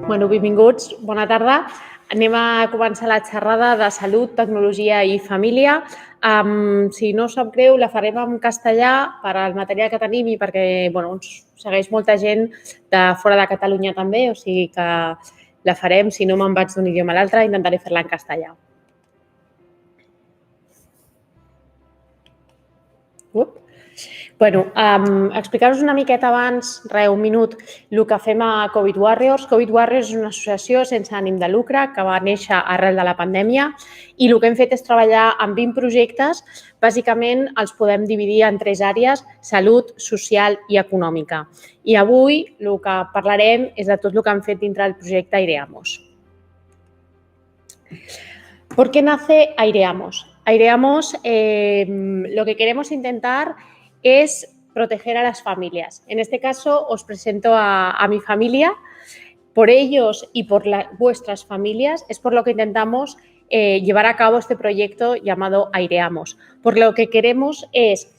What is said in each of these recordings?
Bueno, benvinguts, bona tarda. Anem a començar la xerrada de salut, tecnologia i família. Si no us sap greu, la farem en castellà per al material que tenim i perquè ens segueix molta gent de fora de Catalunya també, o sigui que la farem, si no me'n vaig d'un idioma a l'altre, intentaré fer-la en castellà. Explicar-vos una miqueta abans, un minut, el que fem a Covid Warriors. Covid Warriors és una associació sense ànim de lucre que va néixer arrel de la pandèmia i el que hem fet és treballar amb 20 projectes. Bàsicament els podem dividir en 3 àrees: salut, social i econòmica. I avui el que parlarem és de tot el que hem fet dintre del projecte Aireamos. ¿Por qué nace Aireamos? Aireamos, lo que queremos intentar es proteger a las familias. En este caso, os presento a mi familia. Por ellos y por vuestras familias es por lo que intentamos llevar a cabo este proyecto llamado Aireamos. Por lo que queremos es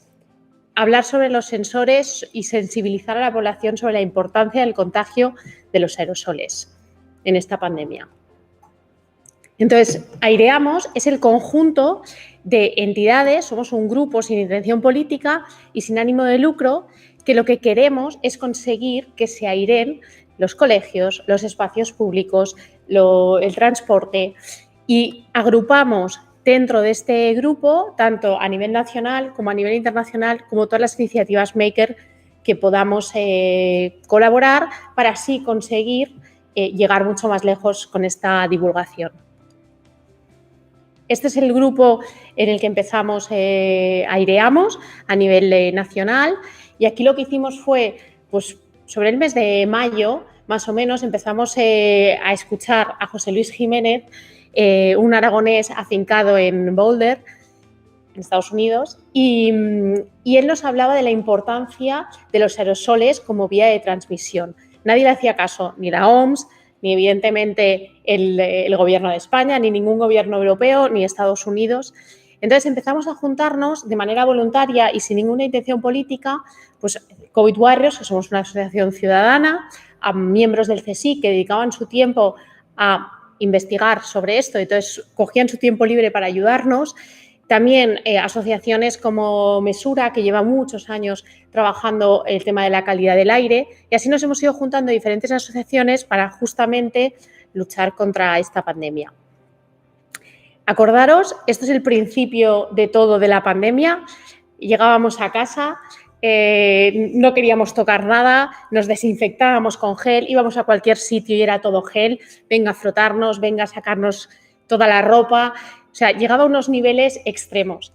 hablar sobre los sensores y sensibilizar a la población sobre la importancia del contagio de los aerosoles en esta pandemia. Entonces, Aireamos es el conjunto de entidades, somos un grupo sin intención política y sin ánimo de lucro, que lo que queremos es conseguir que se aireen los colegios, los espacios públicos, el transporte, y agrupamos dentro de este grupo, tanto a nivel nacional como a nivel internacional, como todas las iniciativas maker que podamos colaborar para así conseguir llegar mucho más lejos con esta divulgación. Este es el grupo en el que empezamos Aireamos a nivel nacional, y aquí lo que hicimos fue, pues sobre el mes de mayo, más o menos, empezamos a escuchar a José Luis Jiménez, un aragonés afincado en Boulder, en Estados Unidos, y él nos hablaba de la importancia de los aerosoles como vía de transmisión. Nadie le hacía caso, ni la OMS, ni evidentemente el Gobierno de España, ni ningún gobierno europeo, ni Estados Unidos. Entonces empezamos a juntarnos de manera voluntaria y sin ninguna intención política, pues Covid Warriors, que somos una asociación ciudadana, a miembros del CSIC que dedicaban su tiempo a investigar sobre esto, entonces cogían su tiempo libre para ayudarnos. También asociaciones como Mesura, que lleva muchos años trabajando el tema de la calidad del aire, y así nos hemos ido juntando diferentes asociaciones para justamente luchar contra esta pandemia. Acordaros, esto es el principio de todo de la pandemia. Llegábamos a casa, no queríamos tocar nada, nos desinfectábamos con gel, íbamos a cualquier sitio y era todo gel, venga a frotarnos, venga a sacarnos toda la ropa. O sea, llegaba a unos niveles extremos.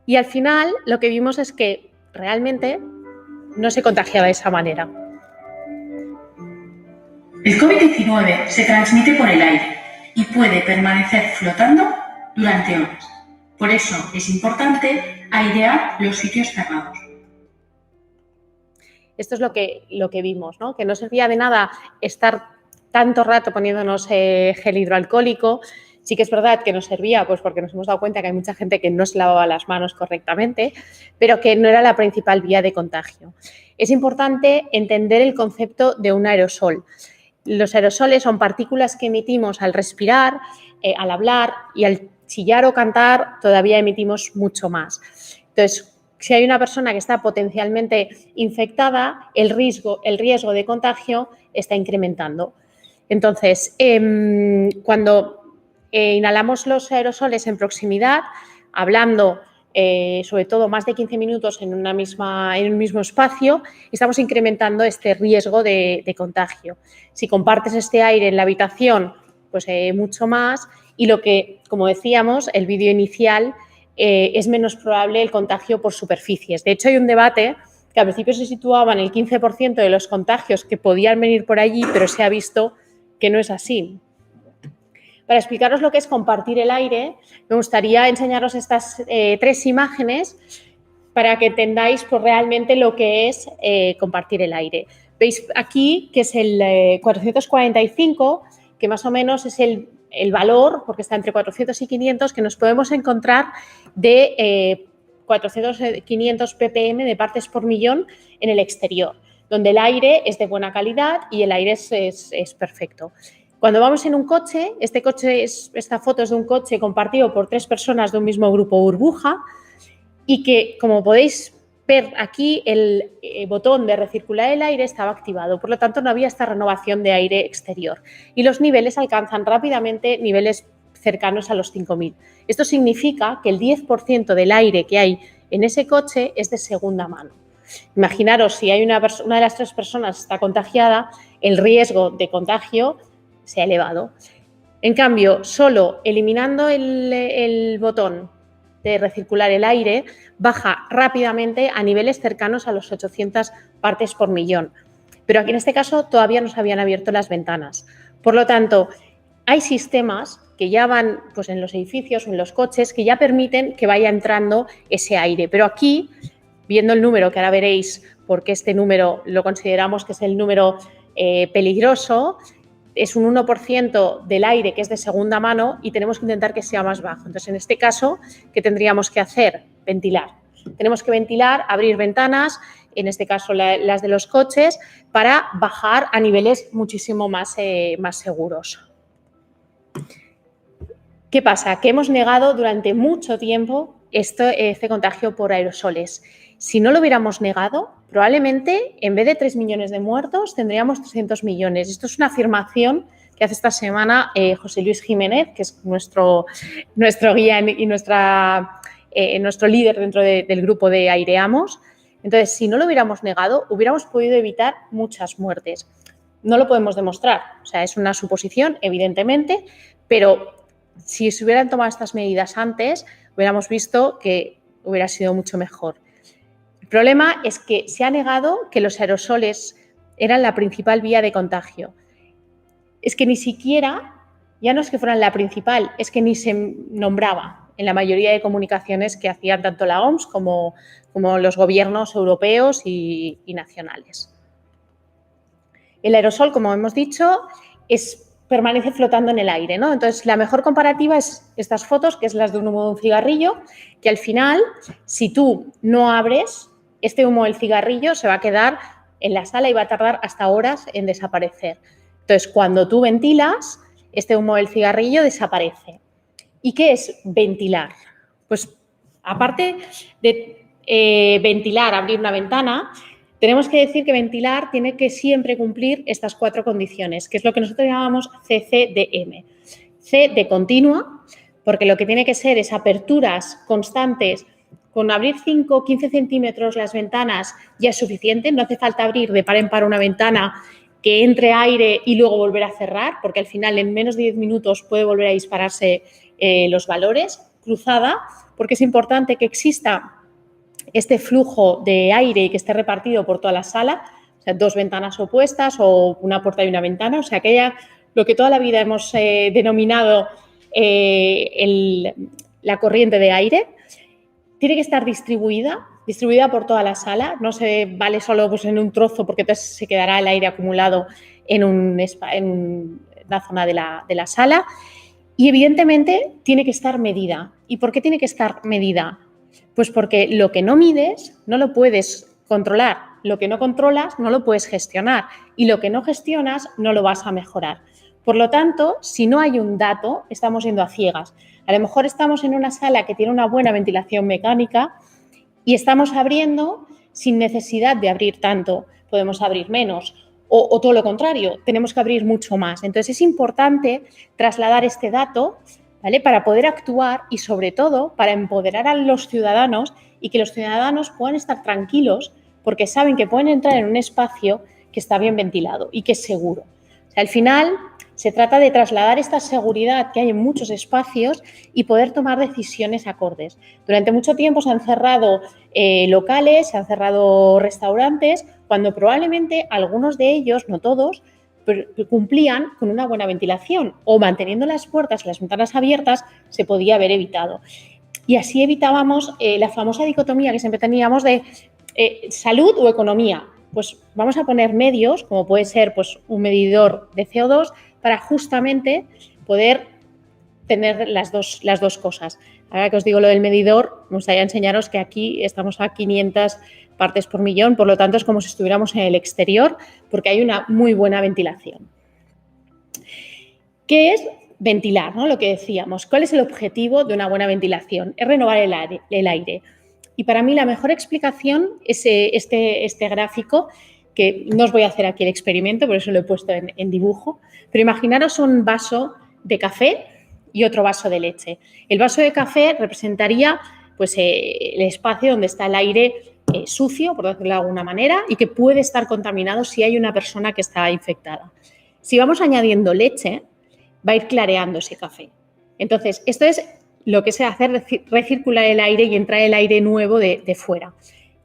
Y al final lo que vimos es que realmente no se contagiaba de esa manera. El COVID-19 se transmite por el aire y puede permanecer flotando durante horas. Por eso es importante airear los sitios cerrados. Esto es lo que vimos, ¿no? Que no servía de nada estar tanto rato poniéndonos gel hidroalcohólico. Sí que es verdad que nos servía, pues porque nos hemos dado cuenta que hay mucha gente que no se lavaba las manos correctamente, pero que no era la principal vía de contagio. Es importante entender el concepto de un aerosol. Los aerosoles son partículas que emitimos al respirar, al hablar, y al chillar o cantar todavía emitimos mucho más. Entonces, si hay una persona que está potencialmente infectada, el riesgo de contagio está incrementando. Entonces, cuando inhalamos los aerosoles en proximidad, hablando sobre todo más de 15 minutos en un mismo espacio, estamos incrementando este riesgo de contagio. Si compartes este aire en la habitación, pues mucho más, y lo que, como decíamos, el vídeo inicial, es menos probable el contagio por superficies. De hecho, hay un debate que al principio se situaba en el 15% de los contagios que podían venir por allí, pero se ha visto que no es así. Para explicaros lo que es compartir el aire, me gustaría enseñaros estas 3 imágenes para que entendáis pues, realmente lo que es compartir el aire. Veis aquí que es el 445, que más o menos es el valor, porque está entre 400 y 500, que nos podemos encontrar de 400-500 ppm de partes por millón en el exterior, donde el aire es de buena calidad y el aire es perfecto. Cuando vamos en un coche, esta foto es de un coche compartido por 3 personas de un mismo grupo burbuja y que, como podéis ver aquí, el botón de recircular el aire estaba activado, por lo tanto no había esta renovación de aire exterior y los niveles alcanzan rápidamente niveles cercanos a los 5.000. Esto significa que el 10% del aire que hay en ese coche es de segunda mano. Imaginaros, si hay una de las 3 personas está contagiada, el riesgo de contagio se ha elevado. En cambio, solo eliminando el botón de recircular el aire, baja rápidamente a niveles cercanos a los 800 partes por millón. Pero aquí en este caso todavía no se habían abierto las ventanas. Por lo tanto, hay sistemas que ya van pues, en los edificios o en los coches que ya permiten que vaya entrando ese aire. Pero aquí, viendo el número, que ahora veréis porque este número lo consideramos que es el número peligroso, es un 1% del aire que es de segunda mano y tenemos que intentar que sea más bajo. Entonces, en este caso, ¿qué tendríamos que hacer? Ventilar. Tenemos que ventilar, abrir ventanas, en este caso las de los coches, para bajar a niveles muchísimo más seguros. ¿Qué pasa? Que hemos negado durante mucho tiempo este contagio por aerosoles. Si no lo hubiéramos negado, probablemente en vez de 3 millones de muertos tendríamos 300 millones. Esto es una afirmación que hace esta semana José Luis Jiménez, que es nuestro guía y nuestro líder dentro del grupo de Aireamos. Entonces, si no lo hubiéramos negado, hubiéramos podido evitar muchas muertes. No lo podemos demostrar, o sea, es una suposición, evidentemente, pero si se hubieran tomado estas medidas antes, hubiéramos visto que hubiera sido mucho mejor. El problema es que se ha negado que los aerosoles eran la principal vía de contagio. Es que ni siquiera, ya no es que fueran la principal, es que ni se nombraba en la mayoría de comunicaciones que hacían tanto la OMS como los gobiernos europeos y nacionales. El aerosol, como hemos dicho, permanece flotando en el aire, ¿no? Entonces, la mejor comparativa es estas fotos, que es las de un humo de un cigarrillo, que al final, si tú no abres, este humo del cigarrillo se va a quedar en la sala y va a tardar hasta horas en desaparecer. Entonces, cuando tú ventilas, este humo del cigarrillo desaparece. ¿Y qué es ventilar? Pues, aparte de ventilar, abrir una ventana, tenemos que decir que ventilar tiene que siempre cumplir estas 4 condiciones, que es lo que nosotros llamamos CCDM. C de continua, porque lo que tiene que ser es aperturas constantes. Con abrir 5 o 15 centímetros las ventanas ya es suficiente, no hace falta abrir de par en par una ventana que entre aire y luego volver a cerrar, porque al final en menos de 10 minutos puede volver a dispararse los valores. Cruzada, porque es importante que exista este flujo de aire y que esté repartido por toda la sala, o sea, 2 ventanas opuestas o una puerta y una ventana, o sea, que haya lo que toda la vida hemos denominado la corriente de aire. Tiene que estar distribuida por toda la sala, no se vale solo pues, en un trozo porque entonces se quedará el aire acumulado en una zona de la sala y evidentemente tiene que estar medida. ¿Y por qué tiene que estar medida? Pues porque lo que no mides no lo puedes controlar, lo que no controlas no lo puedes gestionar y lo que no gestionas no lo vas a mejorar. Por lo tanto, si no hay un dato, estamos yendo a ciegas. A lo mejor estamos en una sala que tiene una buena ventilación mecánica y estamos abriendo sin necesidad de abrir tanto, podemos abrir menos o todo lo contrario, tenemos que abrir mucho más. Entonces, es importante trasladar este dato, ¿vale? Para poder actuar y, sobre todo, para empoderar a los ciudadanos y que los ciudadanos puedan estar tranquilos porque saben que pueden entrar en un espacio que está bien ventilado y que es seguro. O sea, al final, se trata de trasladar esta seguridad que hay en muchos espacios y poder tomar decisiones acordes. Durante mucho tiempo se han cerrado locales, se han cerrado restaurantes, cuando probablemente algunos de ellos, no todos, cumplían con una buena ventilación o manteniendo las puertas, las ventanas abiertas, se podía haber evitado. Y así evitábamos la famosa dicotomía que siempre teníamos de salud o economía. Pues vamos a poner medios, como puede ser pues, un medidor de CO2, para justamente poder tener las dos cosas. Ahora que os digo lo del medidor, me gustaría enseñaros que aquí estamos a 500 partes por millón, por lo tanto es como si estuviéramos en el exterior porque hay una muy buena ventilación. ¿Qué es ventilar? ¿No? Lo que decíamos. ¿Cuál es el objetivo de una buena ventilación? Es renovar el aire. Y para mí la mejor explicación es este gráfico, que no os voy a hacer aquí el experimento, por eso lo he puesto en dibujo, pero imaginaros un vaso de café y otro vaso de leche. El vaso de café representaría pues, el espacio donde está el aire sucio, por decirlo de alguna manera, y que puede estar contaminado si hay una persona que está infectada. Si vamos añadiendo leche, va a ir clareando ese café. Entonces, esto es lo que se hace, recircular el aire y entrar el aire nuevo de fuera.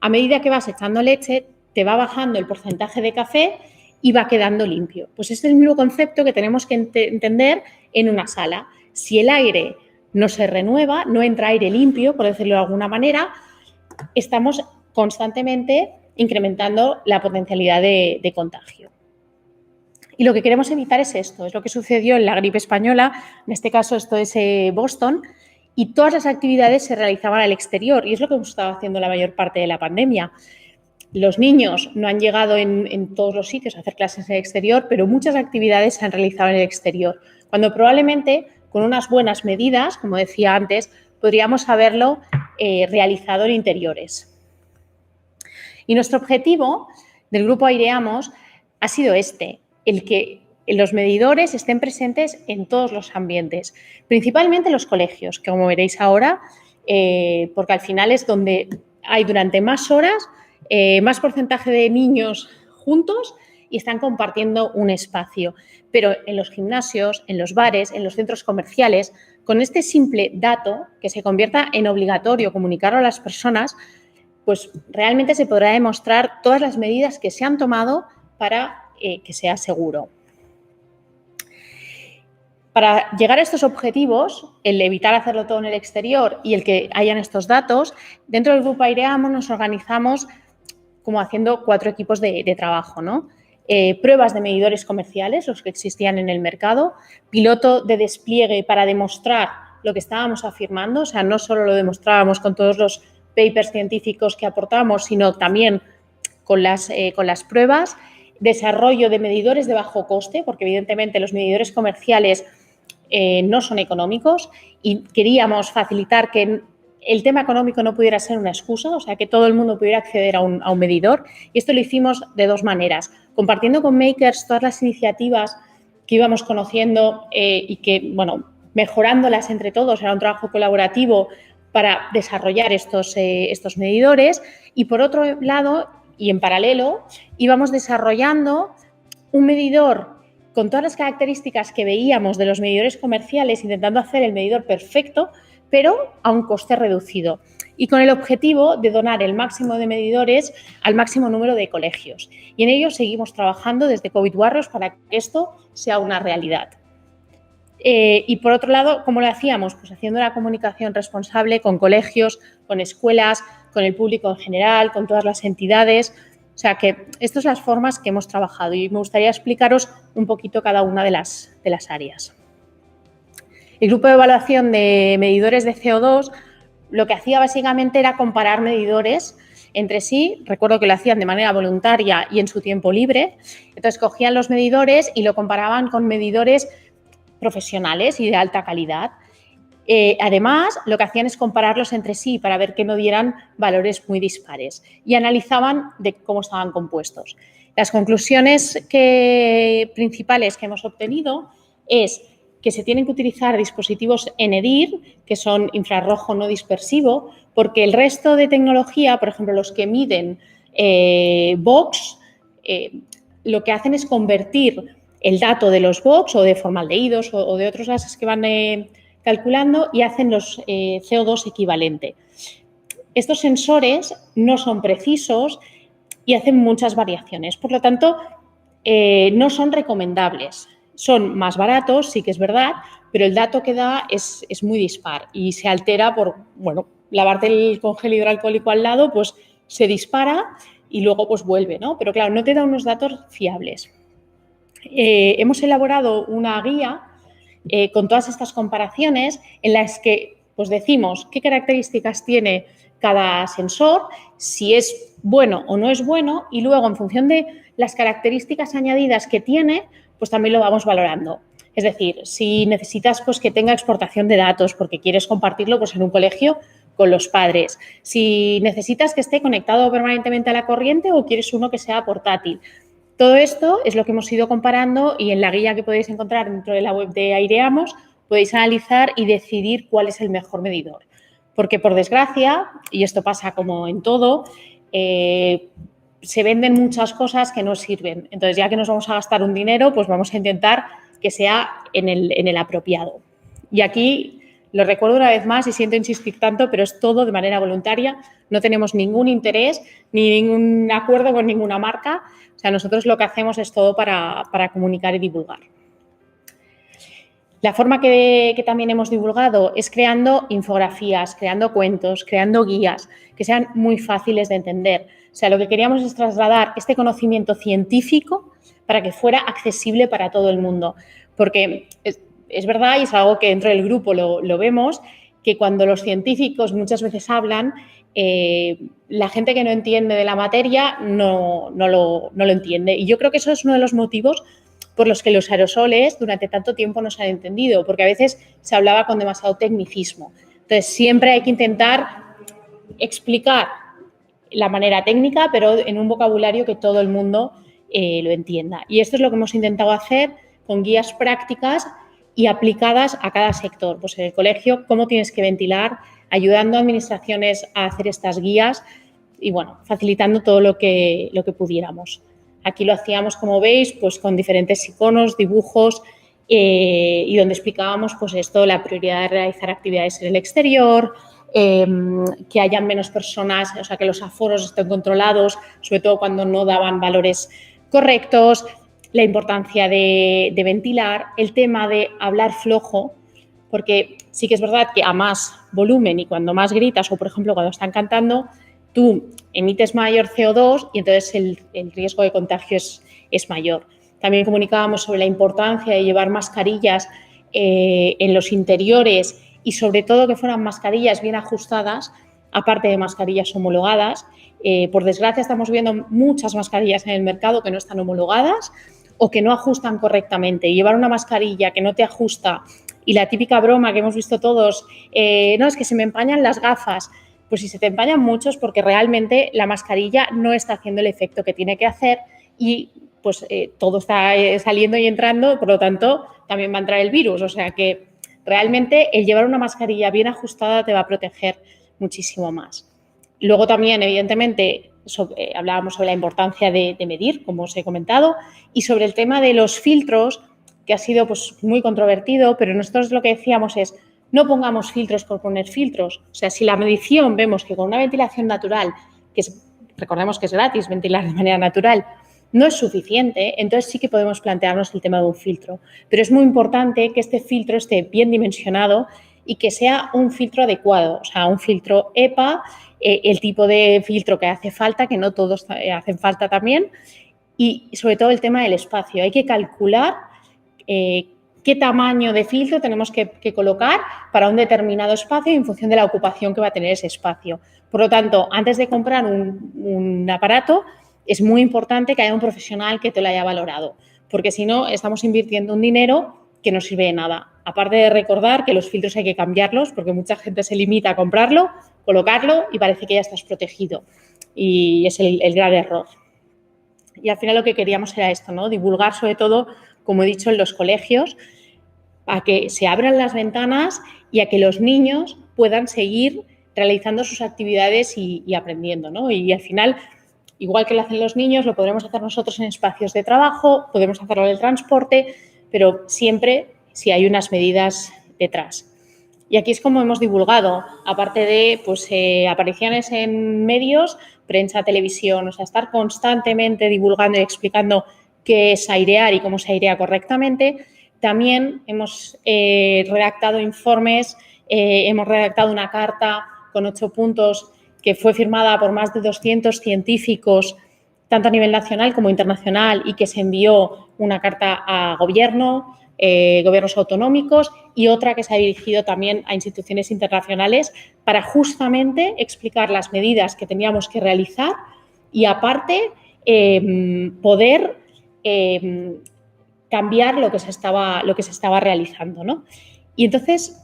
A medida que vas echando leche, te va bajando el porcentaje de café y va quedando limpio. Pues es el mismo concepto que tenemos que entender en una sala. Si el aire no se renueva, no entra aire limpio, por decirlo de alguna manera, estamos constantemente incrementando la potencialidad de contagio. Y lo que queremos evitar es esto, es lo que sucedió en la gripe española, en este caso esto es Boston, y todas las actividades se realizaban al exterior y es lo que hemos estado haciendo la mayor parte de la pandemia. Los niños no han llegado en todos los sitios a hacer clases en el exterior, pero muchas actividades se han realizado en el exterior, cuando probablemente con unas buenas medidas, como decía antes, podríamos haberlo realizado en interiores. Y nuestro objetivo del Grupo Aireamos ha sido el que los medidores estén presentes en todos los ambientes, principalmente en los colegios, que como veréis ahora, porque al final es donde hay durante más horas, más porcentaje de niños juntos y están compartiendo un espacio. Pero en los gimnasios, en los bares, en los centros comerciales, con este simple dato que se convierta en obligatorio comunicarlo a las personas, pues realmente se podrá demostrar todas las medidas que se han tomado para que sea seguro. Para llegar a estos objetivos, el evitar hacerlo todo en el exterior y el que hayan estos datos, dentro del Grupo Aireamos nos organizamos como haciendo 4 equipos de trabajo, ¿no? Pruebas de medidores comerciales, los que existían en el mercado, piloto de despliegue para demostrar lo que estábamos afirmando, o sea, no solo lo demostrábamos con todos los papers científicos que aportamos, sino también con las pruebas, desarrollo de medidores de bajo coste, porque evidentemente los medidores comerciales no son económicos y queríamos facilitar que el tema económico no pudiera ser una excusa, o sea, que todo el mundo pudiera acceder a un medidor. Y esto lo hicimos de 2 maneras, compartiendo con makers todas las iniciativas que íbamos conociendo y que, bueno, mejorándolas entre todos, era un trabajo colaborativo para desarrollar estos medidores y, por otro lado, y en paralelo, íbamos desarrollando un medidor con todas las características que veíamos de los medidores comerciales, intentando hacer el medidor perfecto, pero a un coste reducido y con el objetivo de donar el máximo de medidores al máximo número de colegios. Y en ello seguimos trabajando desde COVID Warriors para que esto sea una realidad. Y por otro lado, ¿cómo lo hacíamos? Pues haciendo la comunicación responsable con colegios, con escuelas, con el público en general, con todas las entidades. O sea que estas son las formas que hemos trabajado y me gustaría explicaros un poquito cada una de las áreas. El grupo de evaluación de medidores de CO2 lo que hacía básicamente era comparar medidores entre sí. Recuerdo que lo hacían de manera voluntaria y en su tiempo libre. Entonces, cogían los medidores y lo comparaban con medidores profesionales y de alta calidad. Además, lo que hacían es compararlos entre sí para ver que no dieran valores muy dispares y analizaban de cómo estaban compuestos. Las conclusiones principales que hemos obtenido es que se tienen que utilizar dispositivos NEDIR, que son infrarrojo no dispersivo, porque el resto de tecnología, por ejemplo, los que miden VOX, lo que hacen es convertir el dato de los VOX o de formaldehídos o de otros gases que van calculando y hacen los CO2 equivalente. Estos sensores no son precisos y hacen muchas variaciones. Por lo tanto, no son recomendables. Son más baratos, sí que es verdad, pero el dato que da es muy dispar y se altera por, bueno, lavarte con gel hidroalcohólico al lado, pues se dispara y luego pues vuelve, ¿no? Pero claro, no te da unos datos fiables. Hemos elaborado una guía con todas estas comparaciones en las que pues decimos qué características tiene cada sensor, si es bueno o no es bueno y luego en función de las características añadidas que tiene, pues también lo vamos valorando. Es decir, si necesitas pues, que tenga exportación de datos porque quieres compartirlo pues, en un colegio con los padres, si necesitas que esté conectado permanentemente a la corriente o quieres uno que sea portátil. Todo esto es lo que hemos ido comparando y en la guía que podéis encontrar dentro de la web de Aireamos podéis analizar y decidir cuál es el mejor medidor. Porque, por desgracia, y esto pasa como en todo, se venden muchas cosas que no sirven. Entonces, ya que nos vamos a gastar un dinero, pues vamos a intentar que sea en el apropiado. Y aquí lo recuerdo una vez más y siento insistir tanto, pero es todo de manera voluntaria. No tenemos ningún interés ni ningún acuerdo con ninguna marca. O sea, nosotros lo que hacemos es todo para comunicar y divulgar. La forma que también hemos divulgado es creando infografías, creando cuentos, creando guías que sean muy fáciles de entender. O sea, lo que queríamos es trasladar este conocimiento científico para que fuera accesible para todo el mundo. Porque es verdad, y es algo que dentro del grupo lo vemos, que cuando los científicos muchas veces hablan, la gente que no entiende de la materia no lo entiende. Y yo creo que eso es uno de los motivos por los que los aerosoles durante tanto tiempo no se han entendido, porque a veces se hablaba con demasiado tecnicismo. Entonces, siempre hay que intentar explicar la manera técnica, pero en un vocabulario que todo el mundo lo entienda. Y esto es lo que hemos intentado hacer con guías prácticas y aplicadas a cada sector. Pues en el colegio, cómo tienes que ventilar, ayudando a administraciones a hacer estas guías y, bueno, facilitando todo lo que pudiéramos. Aquí lo hacíamos, como veis, pues con diferentes iconos, dibujos y donde explicábamos pues esto, la prioridad de realizar actividades en el exterior, que hayan menos personas, o sea, que los aforos estén controlados, sobre todo cuando no daban valores correctos, la importancia de ventilar, el tema de hablar flojo, porque sí que es verdad que a más volumen y cuando más gritas o, por ejemplo, cuando están cantando, tú emites mayor CO2 y entonces el riesgo de contagio es mayor. También comunicábamos sobre la importancia de llevar mascarillas en los interiores y sobre todo que fueran mascarillas bien ajustadas, aparte de mascarillas homologadas. Por desgracia estamos viendo muchas mascarillas en el mercado que no están homologadas o que no ajustan correctamente. Y llevar una mascarilla que no te ajusta y la típica broma que hemos visto todos, no, es que se me empañan las gafas. Pues si se te empañan mucho es porque realmente la mascarilla no está haciendo el efecto que tiene que hacer y pues todo está saliendo y entrando, por lo tanto también va a entrar el virus. O sea que realmente el llevar una mascarilla bien ajustada te va a proteger muchísimo más. Luego también, evidentemente, hablábamos sobre la importancia de medir, como os he comentado, y sobre el tema de los filtros, que ha sido pues, muy controvertido, pero nosotros lo que decíamos es no pongamos filtros por poner filtros. O sea, si la medición vemos que con una ventilación natural, recordemos que es gratis ventilar de manera natural, no es suficiente, entonces sí que podemos plantearnos el tema de un filtro. Pero es muy importante que este filtro esté bien dimensionado y que sea un filtro adecuado, o sea, un filtro EPA, el tipo de filtro que hace falta, que no todos hacen falta también, y sobre todo el tema del espacio. Hay que calcular qué tamaño de filtro tenemos que colocar para un determinado espacio en función de la ocupación que va a tener ese espacio. Por lo tanto, antes de comprar un aparato, es muy importante que haya un profesional que te lo haya valorado, porque si no, estamos invirtiendo un dinero que no sirve de nada. Aparte de recordar que los filtros hay que cambiarlos, porque mucha gente se limita a comprarlo, colocarlo y parece que ya estás protegido. Y es el gran error. Y al final lo que queríamos era esto, ¿no? Divulgar sobre todo, como he dicho, en los colegios, a que se abran las ventanas y a que los niños puedan seguir realizando sus actividades y aprendiendo, ¿no? Y al final, igual que lo hacen los niños, lo podremos hacer nosotros en espacios de trabajo, podemos hacerlo en el transporte, pero siempre si hay unas medidas detrás. Y aquí es como hemos divulgado, aparte de pues, apariciones en medios, prensa, televisión, o sea, estar constantemente divulgando y explicando qué es airear y cómo se airea correctamente. También hemos redactado informes, hemos redactado una carta con 8 puntos que fue firmada por más de 200 científicos, tanto a nivel nacional como internacional, y que se envió una carta a gobierno, gobiernos autonómicos y otra que se ha dirigido también a instituciones internacionales para justamente explicar las medidas que teníamos que realizar y, aparte, poder cambiar lo que se estaba realizando, ¿no? Y entonces,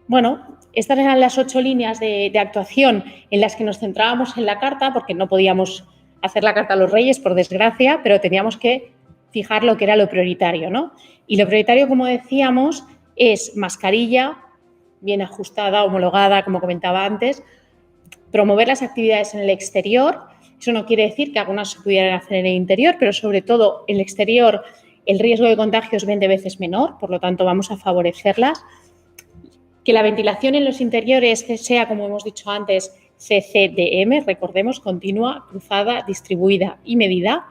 bueno, estas eran las 8 líneas de actuación en las que nos centrábamos en la carta, porque no podíamos hacer la carta a los Reyes, por desgracia, pero teníamos que fijar lo que era lo prioritario, ¿no? Y lo prioritario, como decíamos, es mascarilla, bien ajustada, homologada, como comentaba antes, promover las actividades en el exterior. Eso no quiere decir que algunas se pudieran hacer en el interior, pero sobre todo en el exterior el riesgo de contagio es 20 veces menor, por lo tanto vamos a favorecerlas. Que la ventilación en los interiores sea, como hemos dicho antes, CCDM, recordemos, continua, cruzada, distribuida y medida.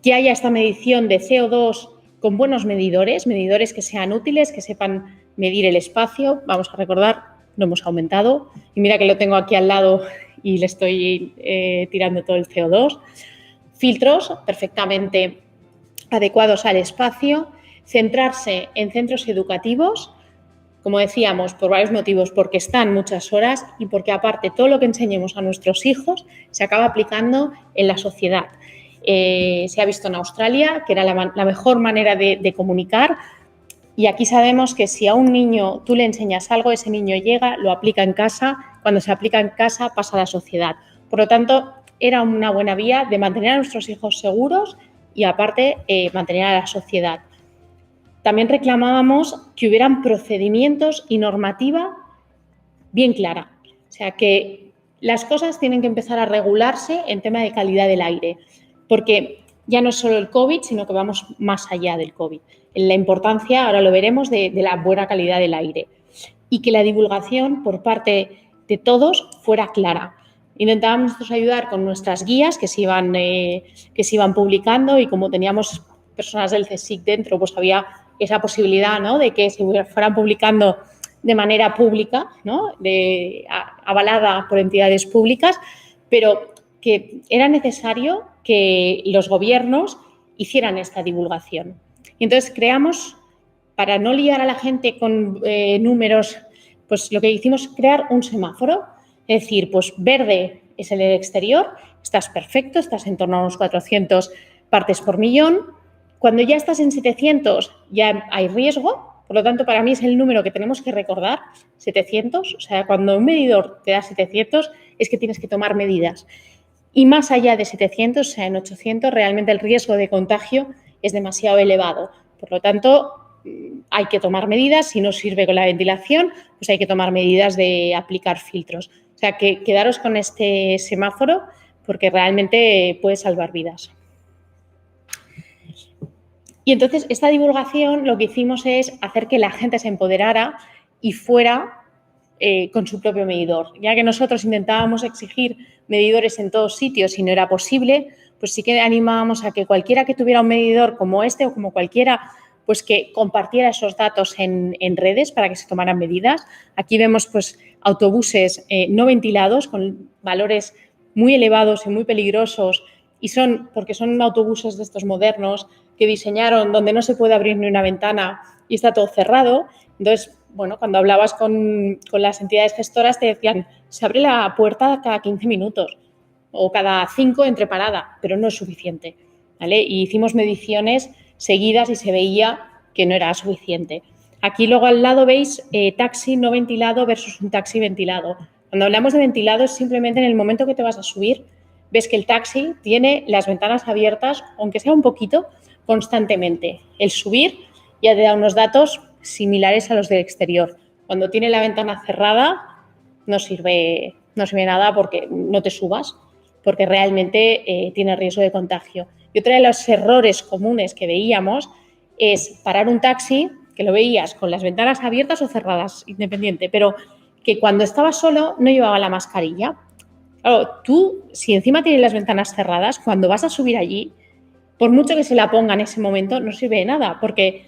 Que haya esta medición de CO2 con buenos medidores que sean útiles, que sepan medir el espacio. Vamos a recordar, lo hemos aumentado. Y mira que lo tengo aquí al lado y le estoy tirando todo el CO2. Filtros perfectamente adecuados al espacio. Centrarse en centros educativos, como decíamos, por varios motivos, porque están muchas horas y porque aparte todo lo que enseñemos a nuestros hijos se acaba aplicando en la sociedad. Se ha visto en Australia que era la mejor manera de comunicar, y aquí sabemos que si a un niño tú le enseñas algo, ese niño llega, lo aplica en casa, cuando se aplica en casa pasa a la sociedad. Por lo tanto, era una buena vía de mantener a nuestros hijos seguros y aparte mantener a la sociedad. También reclamábamos que hubieran procedimientos y normativa bien clara. O sea, que las cosas tienen que empezar a regularse en tema de calidad del aire, porque ya no es solo el COVID, sino que vamos más allá del COVID. La importancia, ahora lo veremos, de la buena calidad del aire. Y que la divulgación por parte de todos fuera clara. Intentábamos nosotros ayudar con nuestras guías que se iban publicando, y como teníamos personas del CSIC dentro, pues había esa posibilidad, ¿no?, de que se fueran publicando de manera pública, ¿no?, avalada por entidades públicas, pero que era necesario que los gobiernos hicieran esta divulgación. Y entonces creamos, para no liar a la gente con números, pues lo que hicimos es crear un semáforo. Es decir, pues verde es el exterior, estás perfecto, estás en torno a unos 400 partes por millón. Cuando ya estás en 700 ya hay riesgo, por lo tanto para mí es el número que tenemos que recordar, 700. O sea, cuando un medidor te da 700 es que tienes que tomar medidas. Y más allá de 700, o sea, en 800, realmente el riesgo de contagio es demasiado elevado. Por lo tanto, hay que tomar medidas. Si no sirve con la ventilación, pues hay que tomar medidas de aplicar filtros. O sea, que quedaros con este semáforo porque realmente puede salvar vidas. Y entonces, esta divulgación lo que hicimos es hacer que la gente se empoderara y fuera con su propio medidor. Ya que nosotros intentábamos exigir medidores en todos sitios y no era posible, pues sí que animábamos a que cualquiera que tuviera un medidor como este o como cualquiera, pues que compartiera esos datos en redes para que se tomaran medidas. Aquí vemos pues autobuses no ventilados con valores muy elevados y muy peligrosos, y porque son autobuses de estos modernos que diseñaron donde no se puede abrir ni una ventana y está todo cerrado. Entonces, bueno, cuando hablabas con las entidades gestoras te decían, se abre la puerta cada 15 minutos o cada 5 entre parada, pero no es suficiente, ¿vale? Y hicimos mediciones seguidas y se veía que no era suficiente. Aquí luego al lado veis taxi no ventilado versus un taxi ventilado. Cuando hablamos de ventilado es simplemente en el momento que te vas a subir, ves que el taxi tiene las ventanas abiertas, aunque sea un poquito, constantemente. El subir ya te da unos datos similares a los del exterior. Cuando tiene la ventana cerrada no sirve nada porque no te subas, porque realmente tiene riesgo de contagio. Y otro de los errores comunes que veíamos es parar un taxi, que lo veías con las ventanas abiertas o cerradas, independiente, pero que cuando estaba solo no llevaba la mascarilla. Claro, tú, si encima tienes las ventanas cerradas, cuando vas a subir allí, por mucho que se la ponga en ese momento, no sirve de nada, porque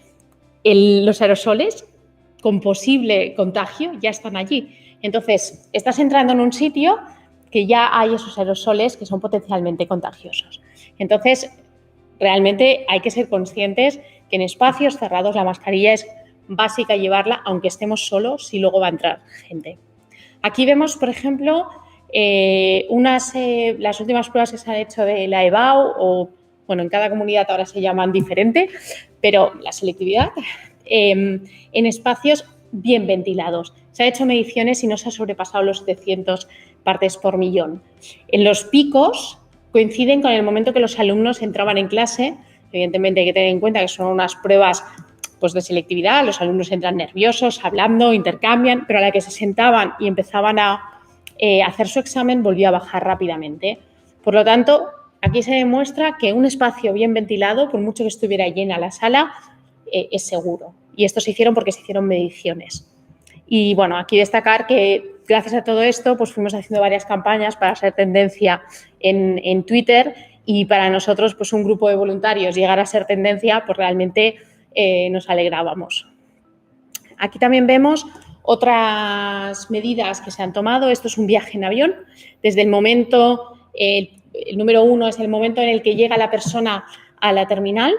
los aerosoles con posible contagio ya están allí. Entonces, estás entrando en un sitio que ya hay esos aerosoles que son potencialmente contagiosos. Entonces, realmente hay que ser conscientes que en espacios cerrados la mascarilla es básica llevarla, aunque estemos solos, y luego va a entrar gente. Aquí vemos, por ejemplo, las últimas pruebas que se han hecho de la EBAU o bueno, en cada comunidad ahora se llaman diferente, pero la selectividad, en espacios bien ventilados. Se han hecho mediciones y no se ha sobrepasado los 700 partes por millón. En los picos coinciden con el momento que los alumnos entraban en clase. Evidentemente hay que tener en cuenta que son unas pruebas pues, de selectividad, los alumnos entran nerviosos, hablando, intercambian, pero a la que se sentaban y empezaban a hacer su examen volvió a bajar rápidamente. Por lo tanto, aquí se demuestra que un espacio bien ventilado, por mucho que estuviera llena la sala, es seguro. Y esto se hicieron porque se hicieron mediciones. Y bueno, aquí destacar que gracias a todo esto pues fuimos haciendo varias campañas para ser tendencia en Twitter y para nosotros pues un grupo de voluntarios llegar a ser tendencia pues realmente nos alegrábamos. Aquí también vemos otras medidas que se han tomado. Esto es un viaje en avión. Desde el momento, el número 1 es el momento en el que llega la persona a la terminal.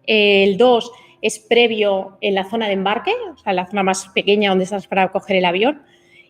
El 2 es previo en la zona de embarque, o sea, la zona más pequeña donde estás para coger el avión.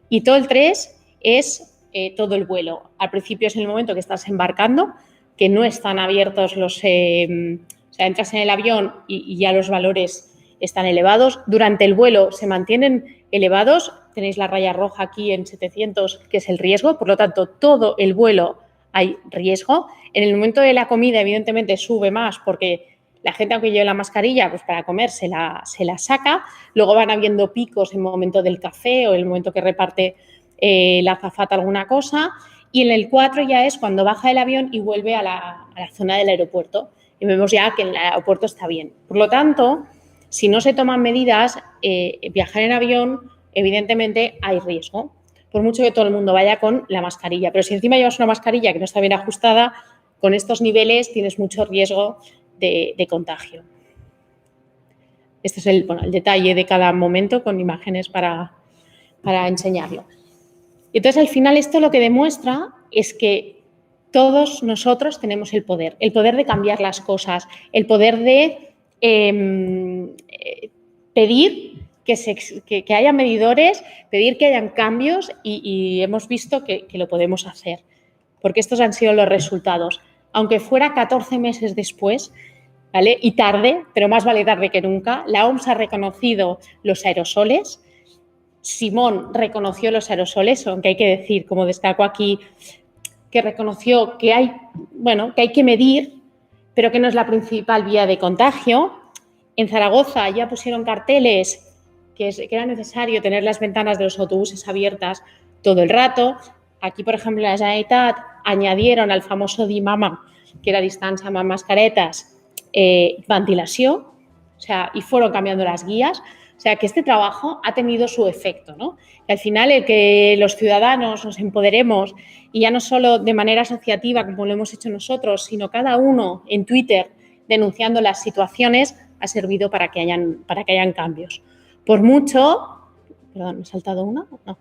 Y todo el 3 es todo el vuelo. Al principio es el momento que estás embarcando, que no están abiertos los... o sea, entras en el avión y ya los valores están elevados. Durante el vuelo se mantienen elevados. Tenéis la raya roja aquí en 700, que es el riesgo. Por lo tanto, todo el vuelo hay riesgo. En el momento de la comida, evidentemente, sube más porque la gente, aunque lleve la mascarilla, pues para comer se la saca. Luego van habiendo picos en el momento del café o en el momento que reparte la azafata alguna cosa. Y en el 4 ya es cuando baja el avión y vuelve a la zona del aeropuerto. Y vemos ya que en el aeropuerto está bien. Por lo tanto, si no se toman medidas, viajar en avión, evidentemente hay riesgo. Por mucho que todo el mundo vaya con la mascarilla. Pero si encima llevas una mascarilla que no está bien ajustada, con estos niveles tienes mucho riesgo de contagio. Este es el detalle de cada momento con imágenes para enseñarlo. Y entonces, al final, esto lo que demuestra es que todos nosotros tenemos el poder de cambiar las cosas, el poder de pedir que haya medidores, pedir que hayan cambios y hemos visto que lo podemos hacer, porque estos han sido los resultados. Aunque fuera 14 meses después, ¿vale? Y tarde, pero más vale tarde que nunca, la OMS ha reconocido los aerosoles. Simón reconoció los aerosoles, aunque hay que decir, como destaco aquí, que reconoció que hay que medir, pero que no es la principal vía de contagio. En Zaragoza ya pusieron carteles que era necesario tener las ventanas de los autobuses abiertas todo el rato. Aquí, por ejemplo, en la Generalitat añadieron al famoso DIMAMA, que era distancia más mascaretas, ventilación, o sea, y fueron cambiando las guías. O sea, que este trabajo ha tenido su efecto, ¿no? Y al final, el que los ciudadanos nos empoderemos, y ya no solo de manera asociativa, como lo hemos hecho nosotros, sino cada uno en Twitter denunciando las situaciones, ha servido para que hayan cambios. Por mucho... Perdón, ¿me he saltado una? No.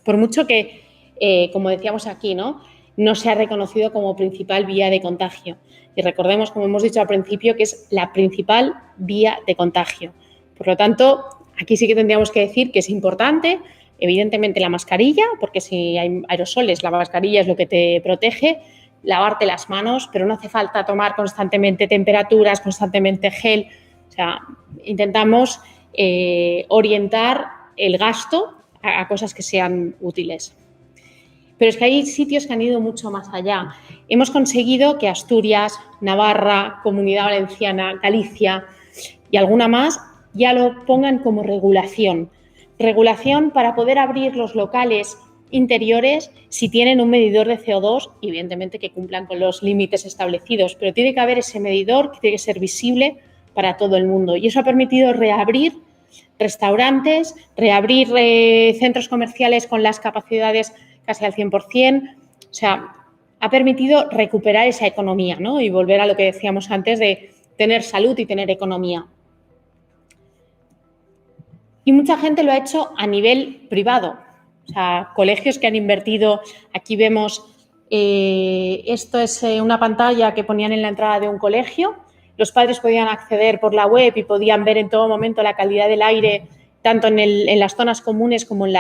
Por mucho que, como decíamos aquí, no se ha reconocido como principal vía de contagio. Y recordemos, como hemos dicho al principio, que es la principal vía de contagio. Por lo tanto, aquí sí que tendríamos que decir que es importante, evidentemente, la mascarilla, porque si hay aerosoles, la mascarilla es lo que te protege, lavarte las manos, pero no hace falta tomar constantemente temperaturas, constantemente gel. O sea, intentamos orientar el gasto a cosas que sean útiles. Pero es que hay sitios que han ido mucho más allá. Hemos conseguido que Asturias, Navarra, Comunidad Valenciana, Galicia y alguna más ya lo pongan como regulación. Regulación para poder abrir los locales interiores si tienen un medidor de CO2 y, evidentemente, que cumplan con los límites establecidos. Pero tiene que haber ese medidor que tiene que ser visible para todo el mundo. Y eso ha permitido reabrir restaurantes, reabrir centros comerciales con las capacidades casi al 100%. O sea, ha permitido recuperar esa economía, ¿no? Y volver a lo que decíamos antes de tener salud y tener economía. Y mucha gente lo ha hecho a nivel privado. O sea, colegios que han invertido. Aquí vemos, esto es una pantalla que ponían en la entrada de un colegio. Los padres podían acceder por la web y podían ver en todo momento la calidad del aire, tanto en las zonas comunes como en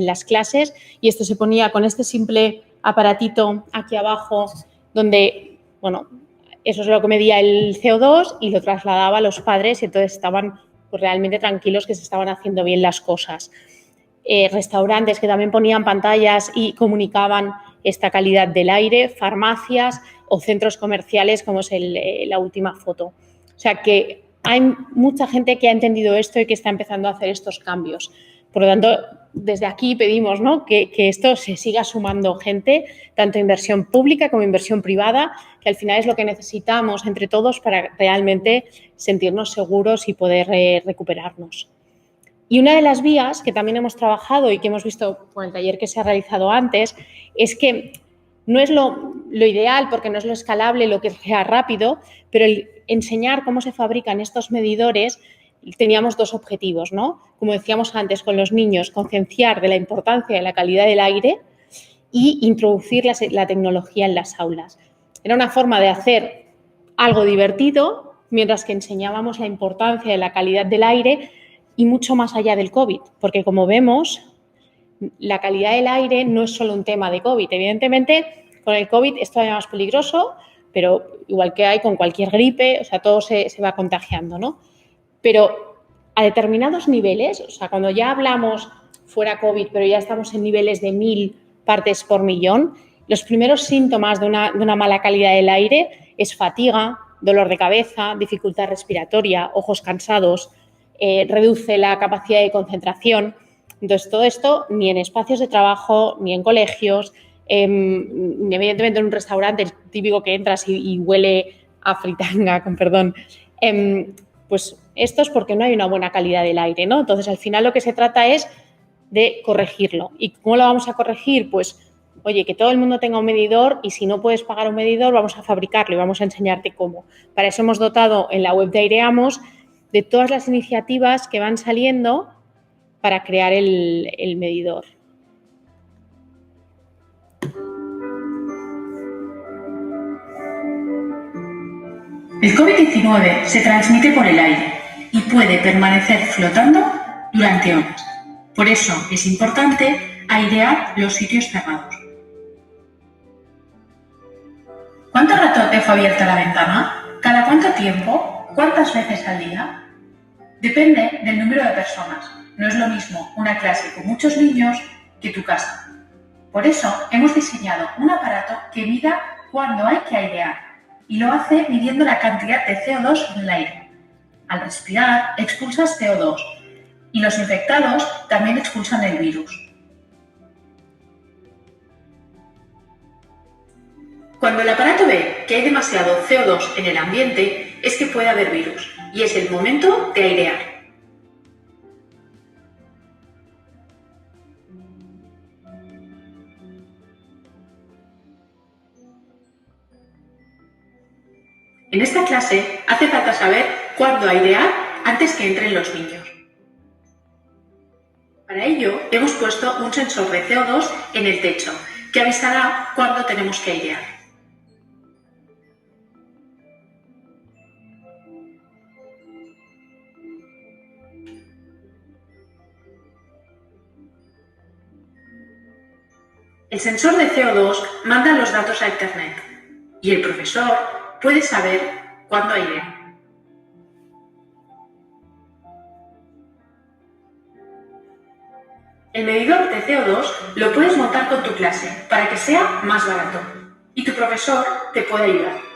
las clases. Y esto se ponía con este simple aparatito aquí abajo, donde, bueno, Eso es lo que medía el CO2 y lo trasladaba a los padres y entonces estaban pues, realmente tranquilos que se estaban haciendo bien las cosas. Restaurantes que también ponían pantallas y comunicaban esta calidad del aire, farmacias o centros comerciales como es la última foto. O sea que hay mucha gente que ha entendido esto y que está empezando a hacer estos cambios. Por lo tanto, desde aquí pedimos, ¿no?, que esto se siga sumando gente, tanto inversión pública como inversión privada, que al final es lo que necesitamos entre todos para realmente sentirnos seguros y poder recuperarnos. Y una de las vías que también hemos trabajado y que hemos visto con el taller que se ha realizado antes es que no es lo ideal porque no es lo escalable, lo que sea rápido, pero el enseñar cómo se fabrican estos medidores teníamos dos objetivos, ¿no? Como decíamos antes, con los niños, concienciar de la importancia de la calidad del aire y introducir la tecnología en las aulas. Era una forma de hacer algo divertido mientras que enseñábamos la importancia de la calidad del aire y mucho más allá del COVID, porque como vemos, la calidad del aire no es solo un tema de COVID. Evidentemente, con el COVID es todavía más peligroso, pero igual que hay con cualquier gripe, o sea, todo se va contagiando, ¿no? Pero a determinados niveles, o sea, cuando ya hablamos fuera COVID, pero ya estamos en niveles de 1000 partes por millón, los primeros síntomas de una mala calidad del aire es fatiga, dolor de cabeza, dificultad respiratoria, ojos cansados, reduce la capacidad de concentración. Entonces, todo esto ni en espacios de trabajo, ni en colegios, ni evidentemente en un restaurante, el típico que entras y huele a fritanga, con perdón, pues esto es porque no hay una buena calidad del aire, ¿no? Entonces, al final lo que se trata es de corregirlo. ¿Y cómo lo vamos a corregir? Pues, oye, que todo el mundo tenga un medidor y si no puedes pagar un medidor, vamos a fabricarlo y vamos a enseñarte cómo. Para eso hemos dotado en la web de Aireamos de todas las iniciativas que van saliendo para crear el medidor. El COVID-19 se transmite por el aire y puede permanecer flotando durante horas. Por eso es importante airear los sitios cerrados. ¿Cuánto rato dejo abierta la ventana? ¿Cada cuánto tiempo? ¿Cuántas veces al día? Depende del número de personas. No es lo mismo una clase con muchos niños que tu casa. Por eso hemos diseñado un aparato que mida cuándo hay que airear y lo hace midiendo la cantidad de CO2 en el aire. Al respirar expulsas CO2 y los infectados también expulsan el virus. Cuando el aparato ve que hay demasiado CO2 en el ambiente, es que puede haber virus y es el momento de airear. En esta clase hace falta saber cuándo airear antes que entren los niños. Para ello hemos puesto un sensor de CO2 en el techo que avisará cuándo tenemos que airear. El sensor de CO2 manda los datos a Internet y el profesor puede saber cuándo airear. El medidor de CO2 lo puedes montar con tu clase para que sea más barato y tu profesor te puede ayudar.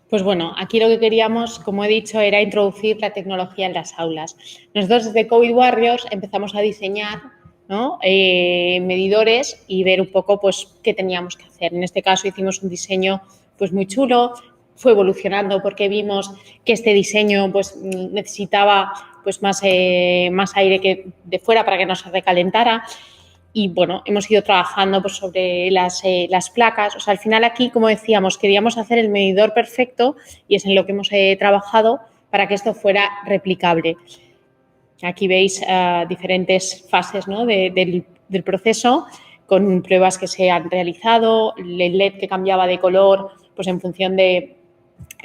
Pues bueno, aquí lo que queríamos, como he dicho, era introducir la tecnología en las aulas. Nosotros desde COVID Warriors empezamos a diseñar, ¿no?, medidores y ver un poco pues, qué teníamos que hacer. En este caso hicimos un diseño pues, muy chulo, fue evolucionando porque vimos que este diseño pues, necesitaba pues, más aire que de fuera para que no se recalentara. Y, bueno, hemos ido trabajando pues, sobre las placas. O sea, al final aquí, como decíamos, queríamos hacer el medidor perfecto y es en lo que hemos trabajado para que esto fuera replicable. Aquí veis diferentes fases, ¿no?, del proceso con pruebas que se han realizado, el LED que cambiaba de color pues, en función de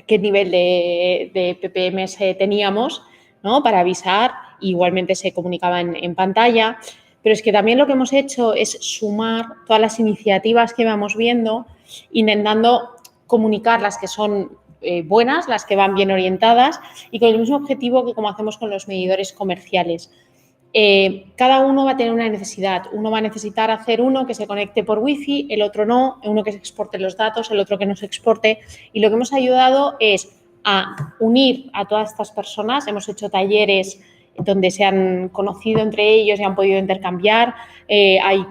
qué nivel de ppm teníamos, ¿no? Para avisar, igualmente se comunicaba en pantalla, pero es que también lo que hemos hecho es sumar todas las iniciativas que vamos viendo, intentando comunicar las que son buenas, las que van bien orientadas y con el mismo objetivo que como hacemos con los medidores comerciales. Cada uno va a tener una necesidad. Uno va a necesitar hacer uno que se conecte por wifi, el otro no, uno que se exporte los datos, el otro que no se exporte. Y lo que hemos ayudado es a unir a todas estas personas. Hemos hecho talleres donde se han conocido entre ellos y han podido intercambiar. Hay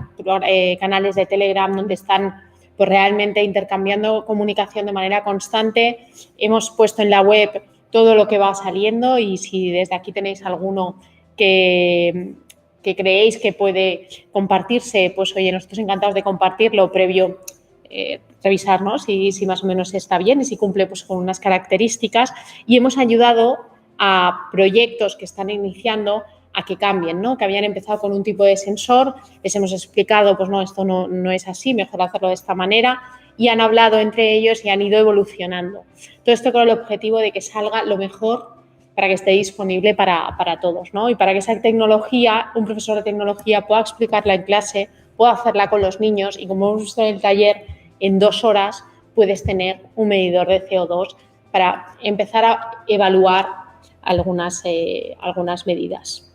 canales de Telegram donde están pues, realmente intercambiando comunicación de manera constante. Hemos puesto en la web todo lo que va saliendo y si desde aquí tenéis alguno que creéis que puede compartirse, pues oye, nosotros encantados de compartirlo previo revisar, ¿no? si más o menos está bien y si cumple pues, con unas características y hemos ayudado a proyectos que están iniciando a que cambien, ¿no? Que habían empezado con un tipo de sensor, les hemos explicado, pues no, esto no es así, mejor hacerlo de esta manera y han hablado entre ellos y han ido evolucionando. Todo esto con el objetivo de que salga lo mejor para que esté disponible para todos, ¿no? Y para que esa tecnología, un profesor de tecnología pueda explicarla en clase, pueda hacerla con los niños y como hemos visto en el taller, en 2 horas puedes tener un medidor de CO2 para empezar a evaluar algunas medidas.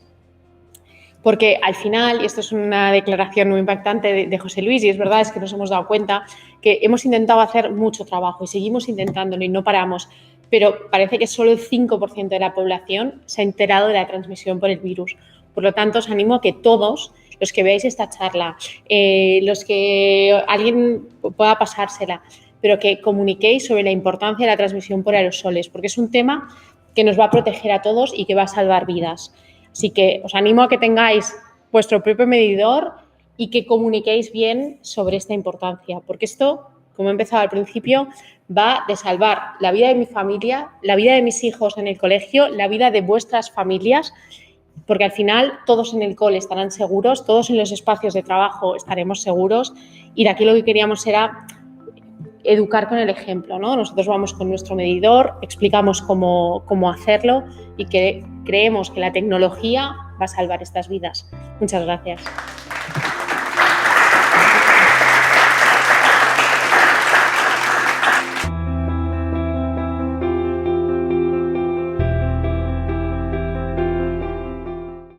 Porque al final, y esto es una declaración muy impactante de José Luis, y es verdad, es que nos hemos dado cuenta que hemos intentado hacer mucho trabajo y seguimos intentándolo y no paramos, pero parece que solo el 5% de la población se ha enterado de la transmisión por el virus. Por lo tanto, os animo a que todos los que veáis esta charla, los que alguien pueda pasársela, pero que comuniquéis sobre la importancia de la transmisión por aerosoles, porque es un tema que nos va a proteger a todos y que va a salvar vidas. Así que os animo a que tengáis vuestro propio medidor y que comuniquéis bien sobre esta importancia, porque esto, como he empezado al principio, va de salvar la vida de mi familia, la vida de mis hijos en el colegio, la vida de vuestras familias, porque al final todos en el cole estarán seguros, todos en los espacios de trabajo estaremos seguros y de aquí lo que queríamos era educar con el ejemplo, ¿no? Nosotros vamos con nuestro medidor, explicamos cómo hacerlo y que creemos que la tecnología va a salvar estas vidas. Muchas gracias.